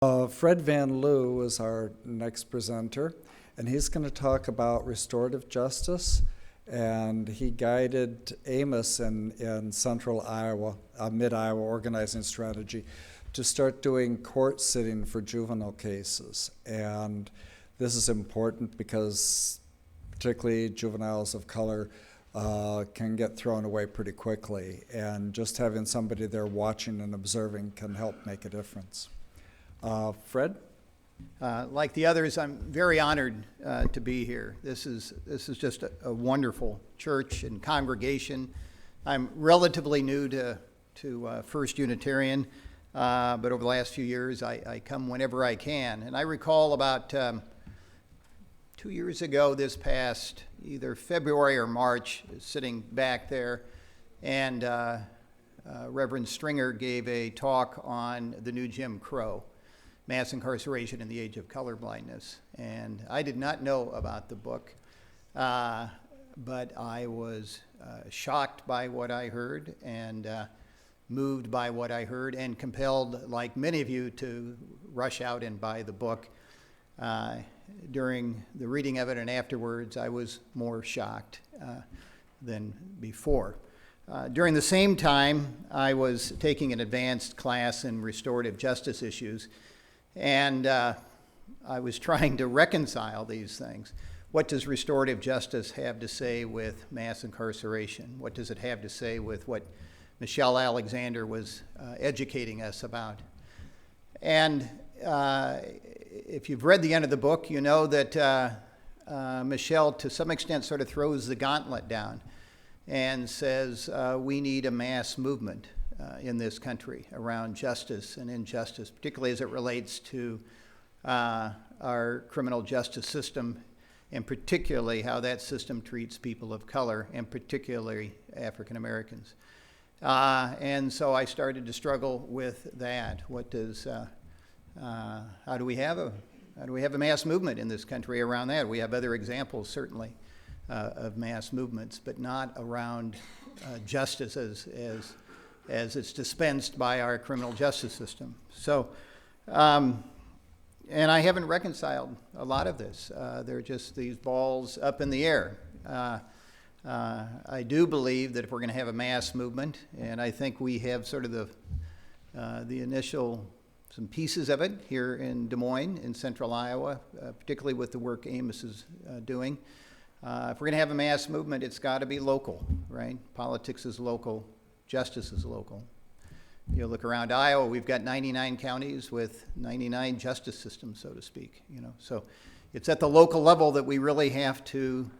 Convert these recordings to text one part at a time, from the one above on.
Fred Van Liew is our next presenter, and he's going to talk about restorative justice. And he guided Amos in central Iowa, mid-Iowa organizing strategy to start doing court sitting for juvenile cases. And this is important because particularly juveniles of color can get thrown away pretty quickly. And just having somebody there watching and observing can help make a difference. Fred? Like the others, I'm very honored to be here. This is just a wonderful church and congregation. I'm relatively new to First Unitarian, but over the last few years, I come whenever I can. And I recall about 2 years ago, this past either February or March, sitting back there, and Reverend Stringer gave a talk on the new Jim Crow, mass incarceration in the age of colorblindness. And I did not know about the book, but I was shocked by what I heard and moved by what I heard and compelled, like many of you, to rush out and buy the book. During the reading of it and afterwards, I was more shocked than before. During the same time, I was taking an advanced class in restorative justice issues, and I was trying to reconcile these things. What does restorative justice have to say with mass incarceration? What does it have to say with what Michelle Alexander was educating us about? And if you've read the end of the book, you know that Michelle, to some extent, sort of throws the gauntlet down and says we need a mass movement in this country around justice and injustice, particularly as it relates to our criminal justice system, and particularly how that system treats people of color, and particularly African Americans. And so I started to struggle with that. What does how do we have a mass movement in this country around that? We have other examples, certainly, of mass movements, but not around justice as it's dispensed by our criminal justice system. So, and I haven't reconciled a lot of this. They're just these balls up in the air. I do believe that if we're going to have a mass movement, and I think we have sort of the initial some pieces of it here in Des Moines, in central Iowa, particularly with the work Amos is doing. If we're going to have a mass movement, it's got to be local, right? Politics is local. Justice is local. You look around Iowa, we've got 99 counties with 99 justice systems, so to speak. So it's at the local level that we really have to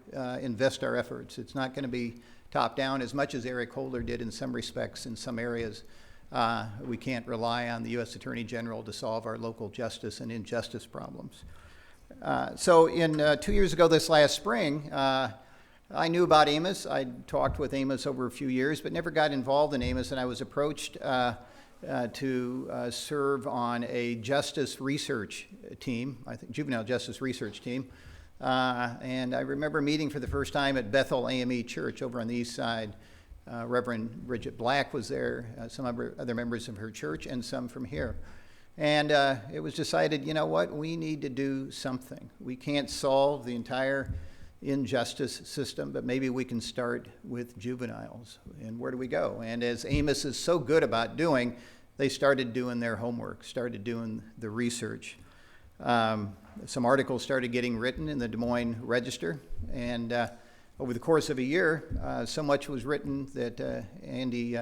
invest our efforts. It's not going to be top down as much as Eric Holder did in some respects in some areas. We can't rely on the U.S. Attorney General to solve our local justice and injustice problems. So in 2 years ago, this last spring, I knew about Amos. I'd talked with Amos over a few years, but never got involved in Amos, and I was approached to serve on a justice research team, I think juvenile justice research team. And I remember meeting for the first time at Bethel AME Church over on the east side. Reverend Bridget Black was there, some other members of her church, and some from here. And it was decided, you know what, we need to do something. We can't solve the entire injustice system, but maybe we can start with juveniles. And where do we go? And as Amos is so good about doing, they started doing their homework, started doing the research. Some articles started getting written in the Des Moines Register, and over the course of a year, so much was written that Andy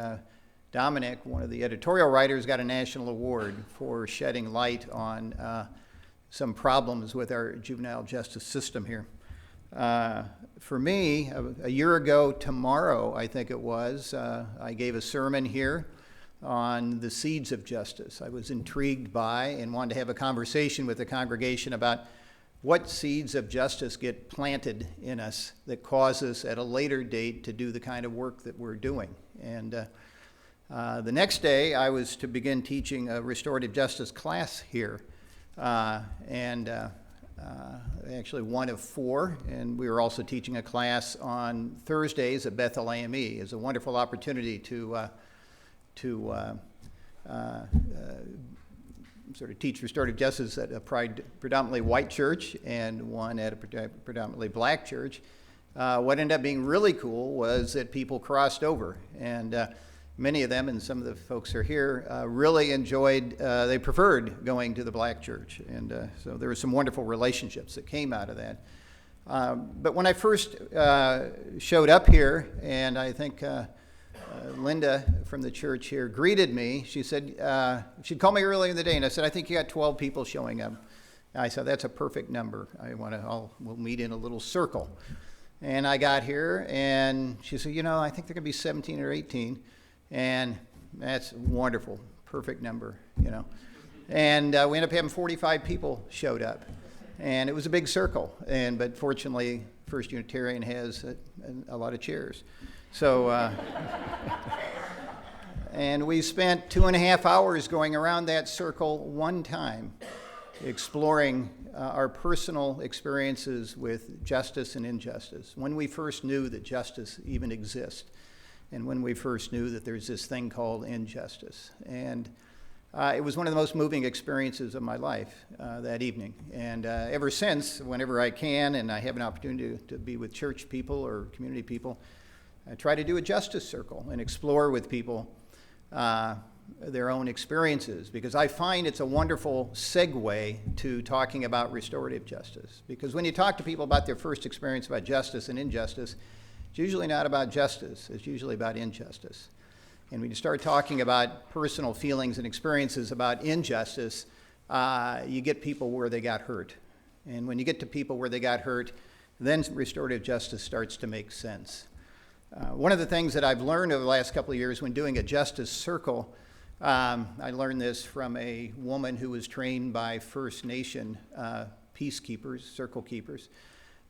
Dominic, one of the editorial writers, got a national award for shedding light on some problems with our juvenile justice system here. For me, a year ago tomorrow, I think it was, I gave a sermon here on the seeds of justice. I was intrigued by and wanted to have a conversation with the congregation about what seeds of justice get planted in us that cause us at a later date to do the kind of work that we're doing. And the next day, I was to begin teaching a restorative justice class here. Actually one of four, and we were also teaching a class on Thursdays at Bethel AME. It's a wonderful opportunity to sort of teach restorative justice at a predominantly white church and one at a predominantly black church. What ended up being really cool was that people crossed over, and many of them, and some of the folks who are here, really enjoyed, they preferred going to the black church. And so there were some wonderful relationships that came out of that. But when I first showed up here, and I think Linda from the church here greeted me, she said, she'd called me earlier in the day, and I said, I think you got 12 people showing up. And I said, that's a perfect number. We'll meet in a little circle. And I got here, and she said, I think there could be 17 or 18. And that's wonderful, perfect number, And we ended up having 45 people showed up. And it was a big circle. But fortunately, First Unitarian has a lot of chairs. So, and we spent 2.5 hours going around that circle one time, exploring our personal experiences with justice and injustice, when we first knew that justice even exists, and when we first knew that there's this thing called injustice. And it was one of the most moving experiences of my life that evening. And ever since, whenever I can and I have an opportunity to be with church people or community people, I try to do a justice circle and explore with people their own experiences, because I find it's a wonderful segue to talking about restorative justice. Because when you talk to people about their first experience about justice and injustice, it's usually not about justice, it's usually about injustice. And when you start talking about personal feelings and experiences about injustice, you get people where they got hurt. And when you get to people where they got hurt, then restorative justice starts to make sense. One of the things that I've learned over the last couple of years when doing a justice circle, I learned this from a woman who was trained by First Nation peacekeepers, circle keepers,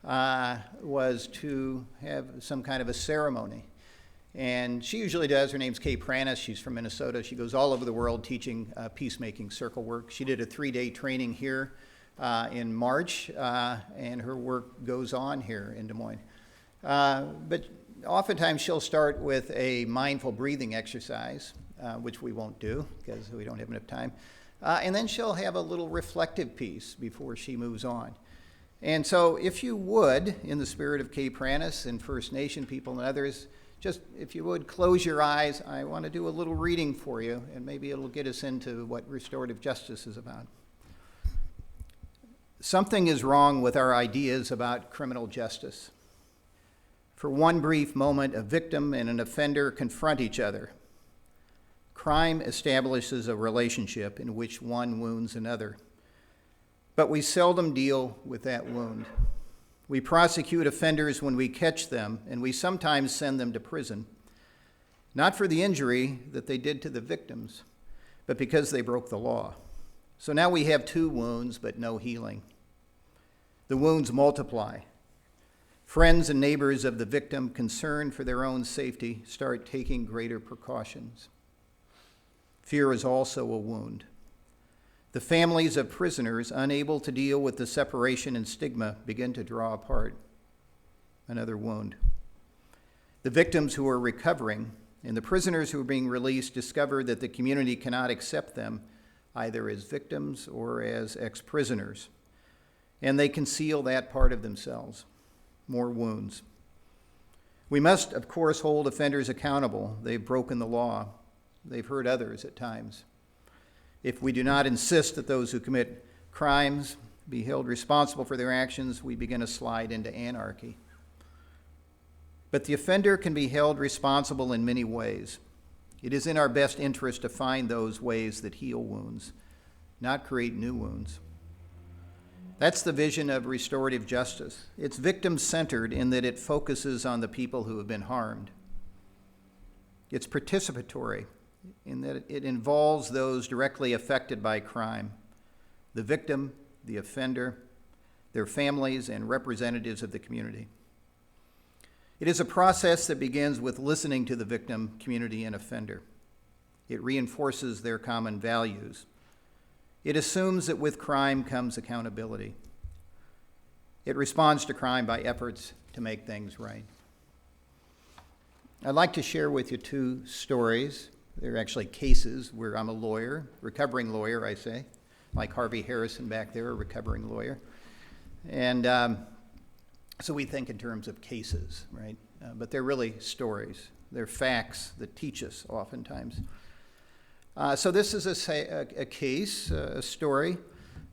was to have some kind of a ceremony. And she usually does. Her name's Kay Pranis. She's from Minnesota. She goes all over the world teaching peacemaking circle work. She did a 3-day training here in March, and her work goes on here in Des Moines. But oftentimes she'll start with a mindful breathing exercise, which we won't do because we don't have enough time. And then she'll have a little reflective piece before she moves on. And so if you would, in the spirit of Kay Pranis and First Nation people and others, just if you would close your eyes, I want to do a little reading for you, and maybe it'll get us into what restorative justice is about. Something is wrong with our ideas about criminal justice. For one brief moment, a victim and an offender confront each other. Crime establishes a relationship in which one wounds another. But we seldom deal with that wound. We prosecute offenders when we catch them, and we sometimes send them to prison, not for the injury that they did to the victims, but because they broke the law. So now we have 2 wounds, but no healing. The wounds multiply. Friends and neighbors of the victim, concerned for their own safety, start taking greater precautions. Fear is also a wound. The families of prisoners, unable to deal with the separation and stigma, begin to draw apart. Another wound. The victims who are recovering and the prisoners who are being released discover that the community cannot accept them either as victims or as ex-prisoners, and they conceal that part of themselves. More wounds. We must, of course, hold offenders accountable. They've broken the law. They've hurt others at times. If we do not insist that those who commit crimes be held responsible for their actions, we begin to slide into anarchy. But the offender can be held responsible in many ways. It is in our best interest to find those ways that heal wounds, not create new wounds. That's the vision of restorative justice. It's victim-centered in that it focuses on the people who have been harmed. It's participatory in that it involves those directly affected by crime, the victim, the offender, their families, and representatives of the community. It is a process that begins with listening to the victim, community, and offender. It reinforces their common values. It assumes that with crime comes accountability. It responds to crime by efforts to make things right. I'd like to share with you 2 stories. They're actually cases where I'm a lawyer, recovering lawyer, I say. like Harvey Harrison back there, a recovering lawyer. And so we think in terms of cases, right? But they're really stories. They're facts that teach us oftentimes. So this is a case, a story.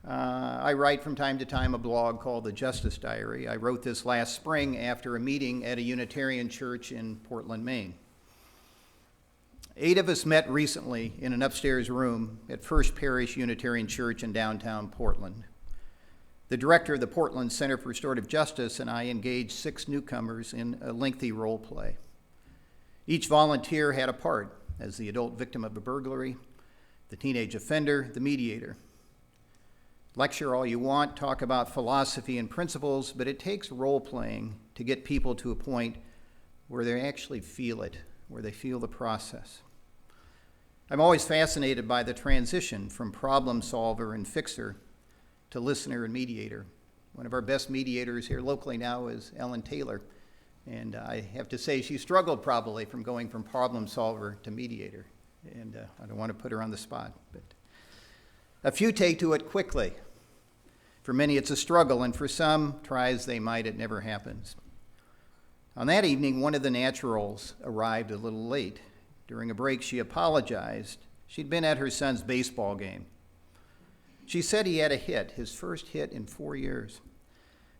I write from time to time a blog called The Justice Diary. I wrote this last spring after a meeting at a Unitarian church in Portland, Maine. 8 of us met recently in an upstairs room at First Parish Unitarian Church in downtown Portland. The director of the Portland Center for Restorative Justice and I engaged 6 newcomers in a lengthy role play. Each volunteer had a part as the adult victim of a burglary, the teenage offender, the mediator. Lecture all you want, talk about philosophy and principles, but it takes role playing to get people to a point where they actually feel it, where they feel the process. I'm always fascinated by the transition from problem solver and fixer to listener and mediator. One of our best mediators here locally now is Ellen Taylor, and I have to say she struggled probably from going from problem solver to mediator, and I don't want to put her on the spot, but a few take to it quickly. For many it's a struggle, and for some, try as they might, it never happens. On that evening, one of the naturals arrived a little late. During a break, she apologized. She'd been at her son's baseball game. She said he had a hit, his first hit in 4 years.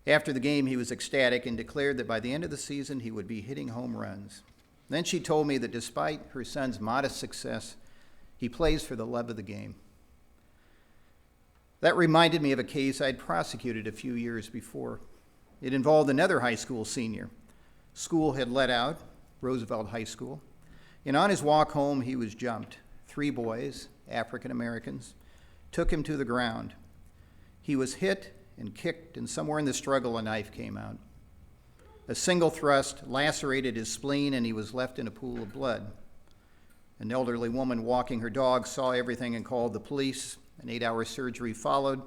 After the game, he was ecstatic and declared that by the end of the season, he would be hitting home runs. Then she told me that despite her son's modest success, he plays for the love of the game. That reminded me of a case I'd prosecuted a few years before. It involved another high school senior. School had let out, Roosevelt High School, and on his walk home, he was jumped. 3 boys, African Americans, took him to the ground. He was hit and kicked, and somewhere in the struggle, a knife came out. A single thrust lacerated his spleen, and he was left in a pool of blood. An elderly woman walking her dog saw everything and called the police. An 8-hour surgery followed.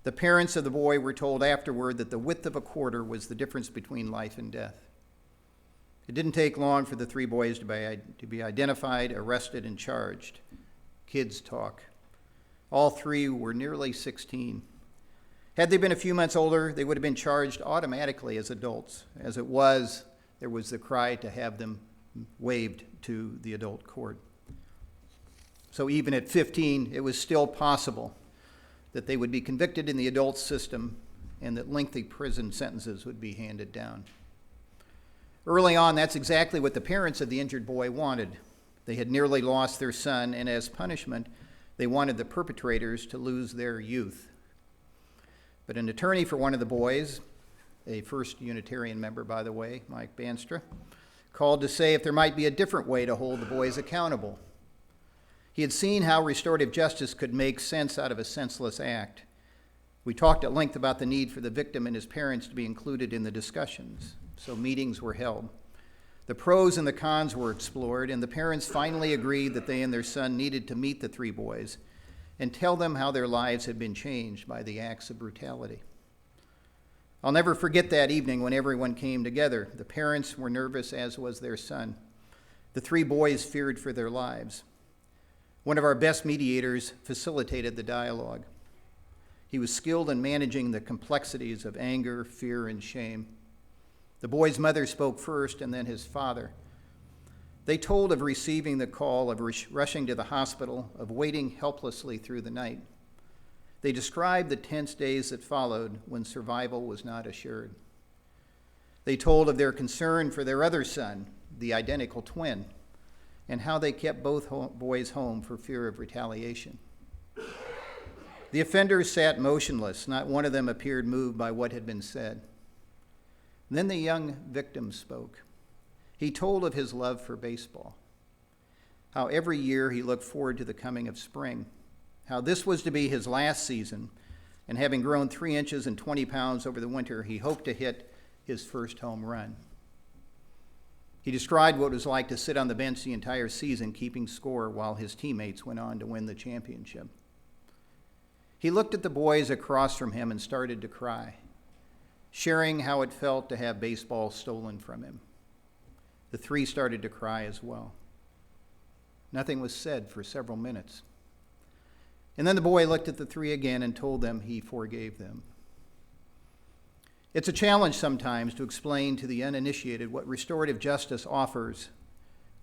The parents of the boy were told afterward that the width of a quarter was the difference between life and death. It didn't take long for the 3 boys to be identified, arrested, and charged. Kids talk. All 3 were nearly 16. Had they been a few months older, they would have been charged automatically as adults. As it was, there was the cry to have them waived to the adult court. So even at 15, it was still possible that they would be convicted in the adult system and that lengthy prison sentences would be handed down. Early on, that's exactly what the parents of the injured boy wanted. They had nearly lost their son, and as punishment, they wanted the perpetrators to lose their youth. But an attorney for one of the boys, a First Unitarian member, by the way, Mike Banstra, called to say if there might be a different way to hold the boys accountable. He had seen how restorative justice could make sense out of a senseless act. We talked at length about the need for the victim and his parents to be included in the discussions, so meetings were held. The pros and the cons were explored, and the parents finally agreed that they and their son needed to meet the 3 boys and tell them how their lives had been changed by the acts of brutality. I'll never forget that evening when everyone came together. The parents were nervous, as was their son. The 3 boys feared for their lives. One of our best mediators facilitated the dialogue. He was skilled in managing the complexities of anger, fear, and shame. The boy's mother spoke first, and then his father. They told of receiving the call, of rushing to the hospital, of waiting helplessly through the night. They described the tense days that followed when survival was not assured. They told of their concern for their other son, the identical twin, and how they kept both boys home for fear of retaliation. The offenders sat motionless. Not one of them appeared moved by what had been said. Then the young victim spoke. He told of his love for baseball, how every year he looked forward to the coming of spring, how this was to be his last season, and having grown 3 inches and 20 pounds over the winter, he hoped to hit his first home run. He described what it was like to sit on the bench the entire season, keeping score while his teammates went on to win the championship. He looked at the boys across from him and started to cry, sharing how it felt to have baseball stolen from him. The 3 started to cry as well. Nothing was said for several minutes. And then the boy looked at the three again and told them he forgave them. It's a challenge sometimes to explain to the uninitiated what restorative justice offers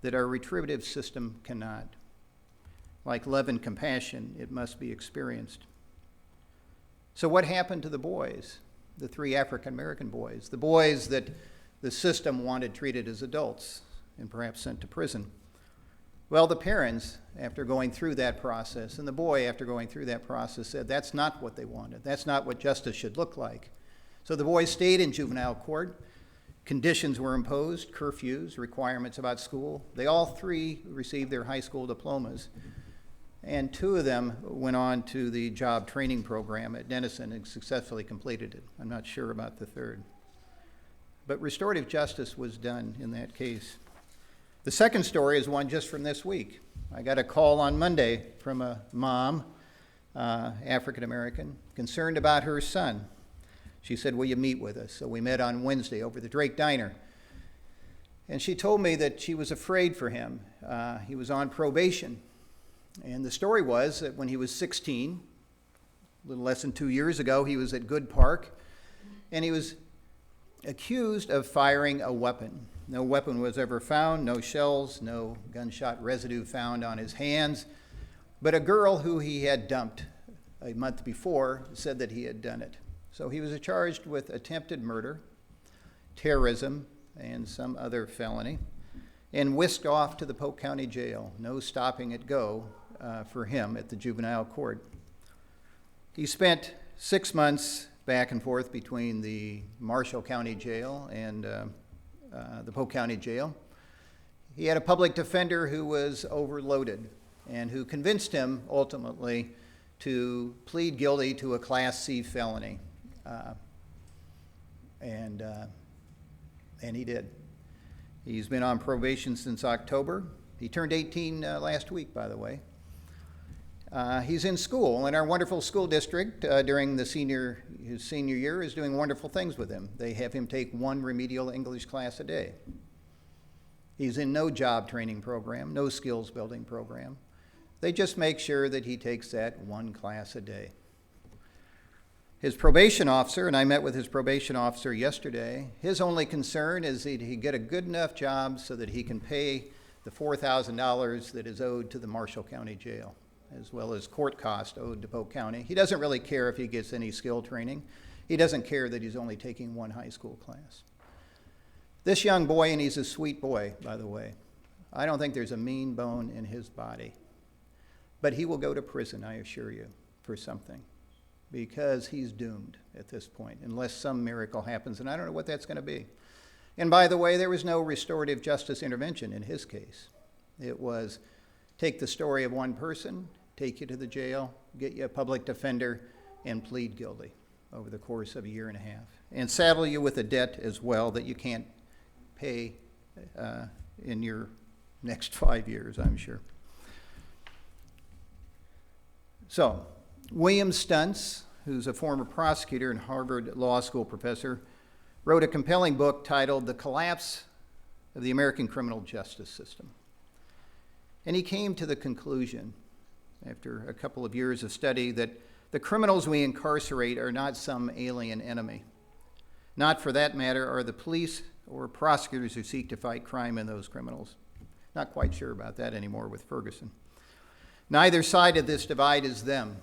that our retributive system cannot. Like love and compassion, it must be experienced. So what happened to the boys, the three African American boys, the boys that the system wanted treated as adults and perhaps sent to prison? Well, the parents, after going through that process, and the boy, after going through that process, said that's not what they wanted. That's not what justice should look like. So the boys stayed in juvenile court. Conditions were imposed, curfews, requirements about school. They all three received their high school diplomas. And two of them went on to the job training program at Denison and successfully completed it. I'm not sure about the third. But restorative justice was done in that case. The second story is one just from this week. I got a call on Monday from a mom, African American, concerned about her son. She said, will you meet with us? So we met on Wednesday over the Drake Diner. And she told me that she was afraid for him. He was on probation. And the story was that when he was 16, a little less than 2 years ago, he was at Good Park, and he was accused of firing a weapon. No weapon was ever found, no shells, no gunshot residue found on his hands, but a girl who he had dumped a month before said that he had done it. So he was charged with attempted murder, terrorism, and some other felony, and whisked off to the Polk County Jail. No stopping at go for him at the juvenile court. He spent 6 months back and forth between the Marshall County Jail and the Polk County Jail. He had a public defender who was overloaded and who convinced him ultimately to plead guilty to a Class C felony. And he did. He's been on probation since October. He turned 18 last week, by the way. He's in school, and our wonderful school district during his senior year is doing wonderful things with him. They have him take one remedial English class a day. He's in no job training program, no skills building program. They just make sure that he takes that one class a day. His probation officer, and I met with his probation officer yesterday, his only concern is that he get a good enough job so that he can pay the $4,000 that is owed to the Marshall County Jail, as well as court cost owed to Polk County. He doesn't really care if he gets any skill training. He doesn't care that he's only taking one high school class. This young boy, and he's a sweet boy, by the way, I don't think there's a mean bone in his body. But he will go to prison, I assure you, for something, because he's doomed at this point, unless some miracle happens, and I don't know what that's going to be. And by the way, there was no restorative justice intervention in his case. It was take the story of one person, take you to the jail, get you a public defender, and plead guilty over the course of a year and a half, and saddle you with a debt as well that you can't pay in your next 5 years, I'm sure. So, William Stuntz, who's a former prosecutor and Harvard Law School professor, wrote a compelling book titled The Collapse of the American Criminal Justice System. And he came to the conclusion, after a couple of years of study, that the criminals we incarcerate are not some alien enemy. Not, for that matter, are the police or prosecutors who seek to fight crime in those criminals. Not quite sure about that anymore with Ferguson. Neither side of this divide is them.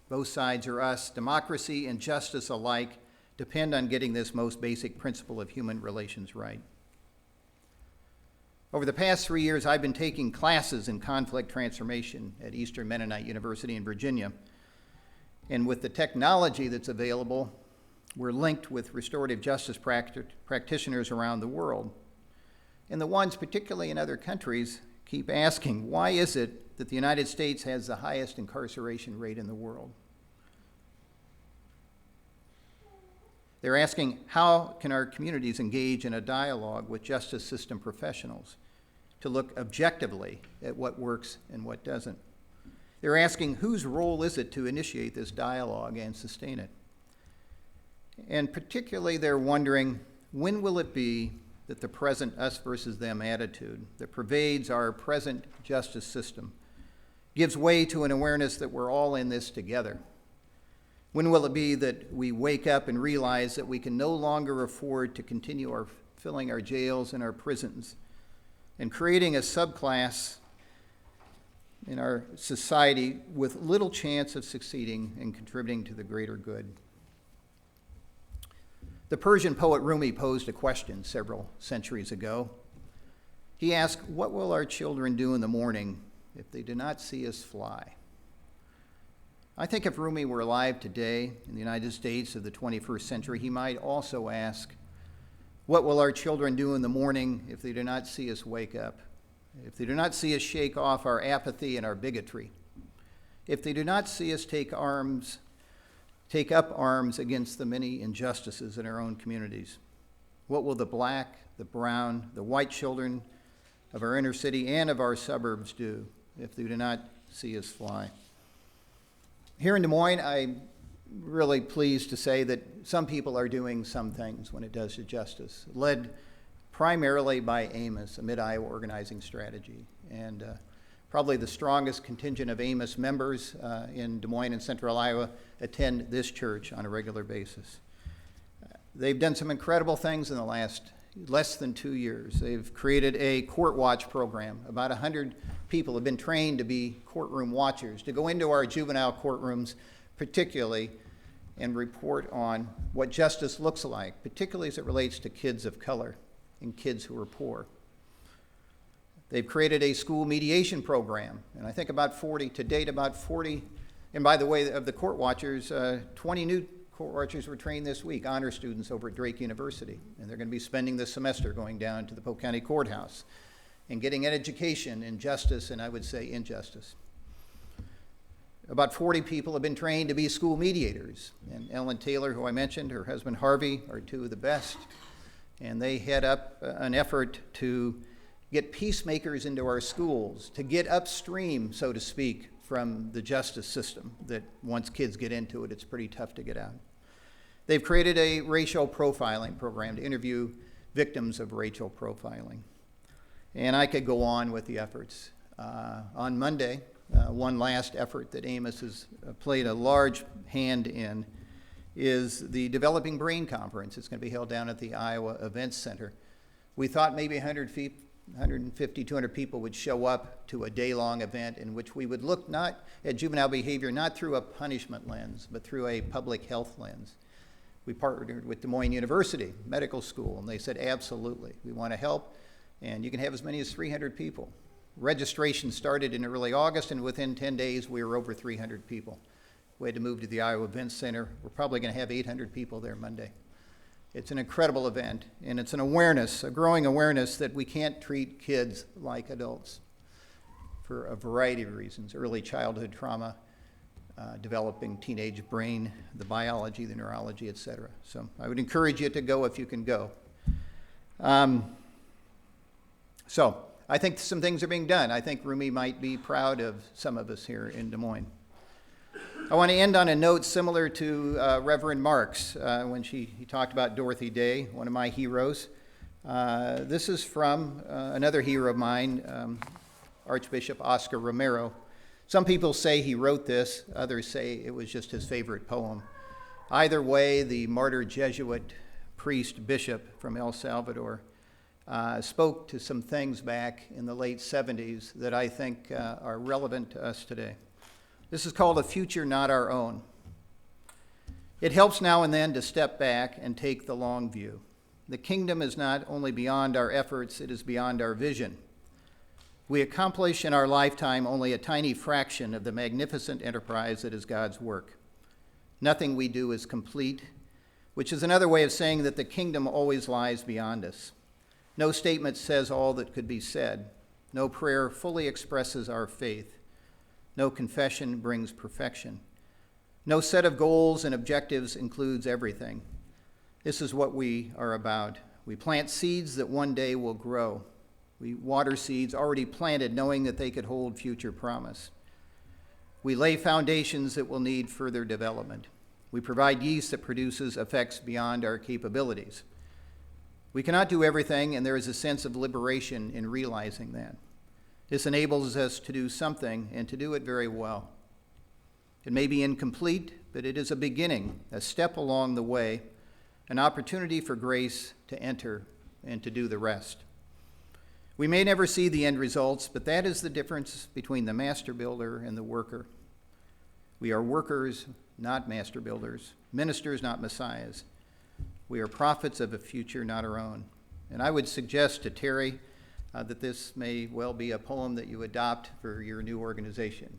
Both sides are us. Democracy and justice alike depend on getting this most basic principle of human relations right. Over the past 3 years, I've been taking classes in conflict transformation at Eastern Mennonite University in Virginia. And with the technology that's available, we're linked with restorative justice practitioners around the world. And the ones, particularly in other countries, keep asking, why is it that the United States has the highest incarceration rate in the world? They're asking, how can our communities engage in a dialogue with justice system professionals to look objectively at what works and what doesn't? They're asking, whose role is it to initiate this dialogue and sustain it? And particularly, they're wondering, when will it be that the present us versus them attitude that pervades our present justice system gives way to an awareness that we're all in this together? When will it be that we wake up and realize that we can no longer afford to continue filling our jails and our prisons and creating a subclass in our society with little chance of succeeding and contributing to the greater good? The Persian poet Rumi posed a question several centuries ago. He asked, "What will our children do in the morning if they do not see us fly?" I think if Rumi were alive today in the United States of the 21st century, he might also ask, "What will our children do in the morning if they do not see us wake up? If they do not see us shake off our apathy and our bigotry? If they do not see us take up arms against the many injustices in our own communities? What will the black, the brown, the white children of our inner city and of our suburbs do if they do not see us fly?" Here in Des Moines, I'm really pleased to say that some people are doing some things when it does to justice, led primarily by Amos, a Mid-Iowa organizing strategy. And probably the strongest contingent of Amos members in Des Moines and Central Iowa attend this church on a regular basis. They've done some incredible things in the last less than 2 years. They've created a court watch program. About 100 people have been trained to be courtroom watchers, to go into our juvenile courtrooms particularly and report on what justice looks like, particularly as it relates to kids of color and kids who are poor. They've created a school mediation program, and I think about 40, to date about 40, and by the way, of the court watchers, 20 new court watchers were trained this week, honor students over at Drake University, and they're going to be spending this semester going down to the Polk County Courthouse and getting an education in justice and I would say injustice. About 40 people have been trained to be school mediators, and Ellen Taylor, who I mentioned, her husband Harvey are two of the best, and they head up an effort to get peacemakers into our schools, to get upstream, so to speak, from the justice system, that once kids get into it, it's pretty tough to get out. They've created a racial profiling program to interview victims of racial profiling. And I could go on with the efforts. On Monday, one last effort that Amos has played a large hand in is the Developing Brain Conference. It's going to be held down at the Iowa Events Center. We thought maybe 150, 200 people would show up to a day-long event in which we would look not at juvenile behavior, not through a punishment lens, but through a public health lens. We partnered with Des Moines University Medical School, and they said, absolutely, we want to help, and you can have as many as 300 people. Registration started in early August, and within 10 days, we were over 300 people. We had to move to the Iowa Events Center. We're probably going to have 800 people there Monday. It's an incredible event, and it's an awareness, a growing awareness that we can't treat kids like adults for a variety of reasons: early childhood trauma, developing teenage brain, the biology, the neurology, et cetera. So I would encourage you to go if you can go. So I think some things are being done. I think Rumi might be proud of some of us here in Des Moines. I want to end on a note similar to Reverend Marks when he talked about Dorothy Day, one of my heroes. This is from another hero of mine, Archbishop Oscar Romero. Some people say he wrote this, others say it was just his favorite poem. Either way, the martyr Jesuit priest bishop from El Salvador spoke to some things back in the late 70s that I think are relevant to us today. This is called A Future Not Our Own. It helps now and then to step back and take the long view. The kingdom is not only beyond our efforts, it is beyond our vision. We accomplish in our lifetime only a tiny fraction of the magnificent enterprise that is God's work. Nothing we do is complete, which is another way of saying that the kingdom always lies beyond us. No statement says all that could be said. No prayer fully expresses our faith. No confession brings perfection. No set of goals and objectives includes everything. This is what we are about. We plant seeds that one day will grow. We water seeds already planted, knowing that they could hold future promise. We lay foundations that will need further development. We provide yeast that produces effects beyond our capabilities. We cannot do everything, and there is a sense of liberation in realizing that. This enables us to do something and to do it very well. It may be incomplete, but it is a beginning, a step along the way, an opportunity for grace to enter and to do the rest. We may never see the end results, but that is the difference between the master builder and the worker. We are workers, not master builders, ministers, not messiahs. We are prophets of a future not our own. And I would suggest to Terry that this may well be a poem that you adopt for your new organization.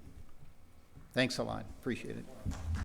Thanks a lot. Appreciate it.